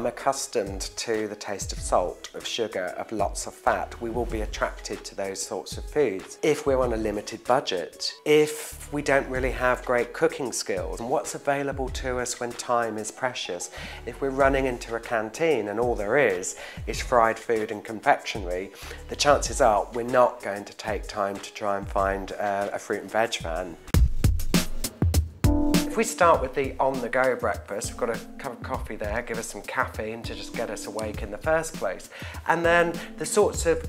become accustomed to the taste of salt, of sugar, of lots of fat, we will be attracted to those sorts of foods. If we're on a limited budget, if we don't really have great cooking skills, and what's available to us when time is precious, if we're running into a canteen and all there is fried food and confectionery, the chances are we're not going to take time to try and find a fruit and veg van. If we start with the on-the-go breakfast, we've got a cup of coffee there, give us some caffeine to just get us awake in the first place. And then the sorts of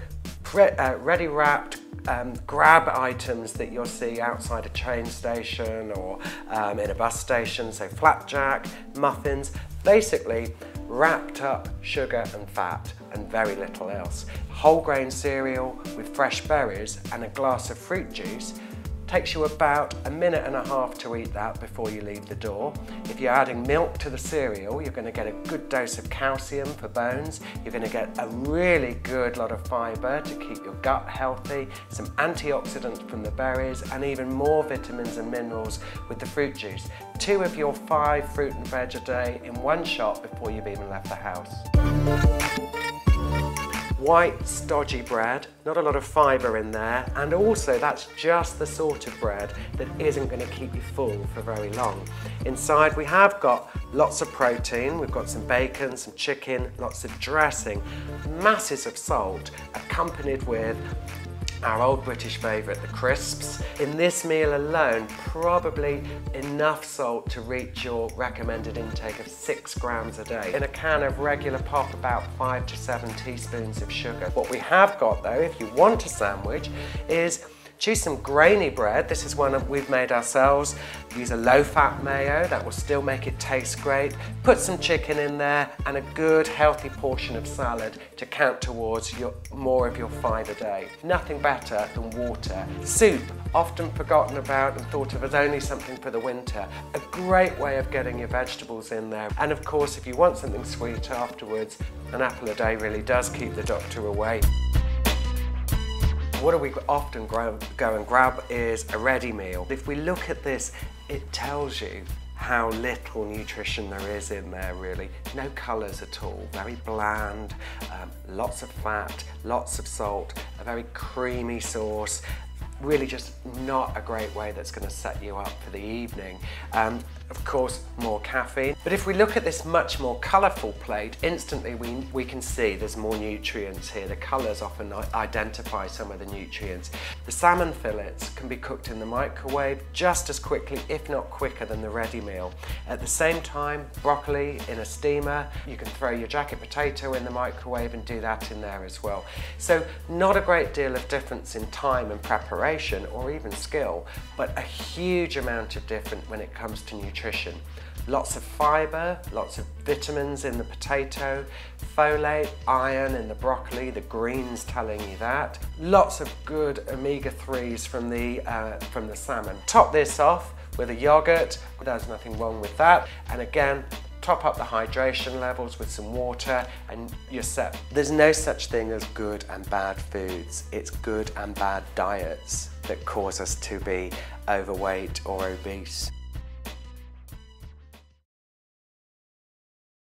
ready-wrapped grab items that you'll see outside a train station or in a bus station, so flapjack, muffins, basically wrapped up sugar and fat and very little else. Whole grain cereal with fresh berries and a glass of fruit juice takes you about a minute and a half to eat that before you leave the door. If you're adding milk to the cereal, you're going to get a good dose of calcium for bones. You're going to get a really good lot of fibre to keep your gut healthy, some antioxidants from the berries, and even more vitamins and minerals with the fruit juice. 2 of your 5 fruit and veg a day in one shot before you've even left the house. White, stodgy bread, not a lot of fibre in there, and also that's just the sort of bread that isn't going to keep you full for very long. Inside we have got lots of protein, we've got some bacon, some chicken, lots of dressing, masses of salt, accompanied with our old British favourite, the crisps. In this meal alone, probably enough salt to reach your recommended intake of 6 grams a day. In a can of regular pop, about 5 to 7 teaspoons of sugar. What we have got though, if you want a sandwich, is choose some grainy bread. This is one we've made ourselves. Use a low-fat mayo, that will still make it taste great. Put some chicken in there and a good healthy portion of salad to count towards more of your 5 a day. Nothing better than water. Soup, often forgotten about and thought of as only something for the winter. A great way of getting your vegetables in there. And of course, if you want something sweet afterwards, an apple a day really does keep the doctor away. What we often go and grab is a ready meal. If we look at this, it tells you how little nutrition there is in there really. No colours at all, very bland, lots of fat, lots of salt, a very creamy sauce. Really just not a great way that's going to set you up for the evening. Of course, more caffeine. But if we look at this much more colourful plate, instantly we can see there's more nutrients here. The colours often identify some of the nutrients. The salmon fillets can be cooked in the microwave just as quickly, if not quicker, than the ready meal. At the same time, broccoli in a steamer, you can throw your jacket potato in the microwave and do that in there as well. So not a great deal of difference in time and preparation or even skill, but a huge amount of difference when it comes to nutrition. Lots of fibre, lots of vitamins in the potato, folate, iron in the broccoli, the greens telling you that. Lots of good omega-3s from the salmon. Top this off with a yogurt, there's nothing wrong with that. And again, top up the hydration levels with some water and you're set. There's no such thing as good and bad foods. It's good and bad diets that cause us to be overweight or obese.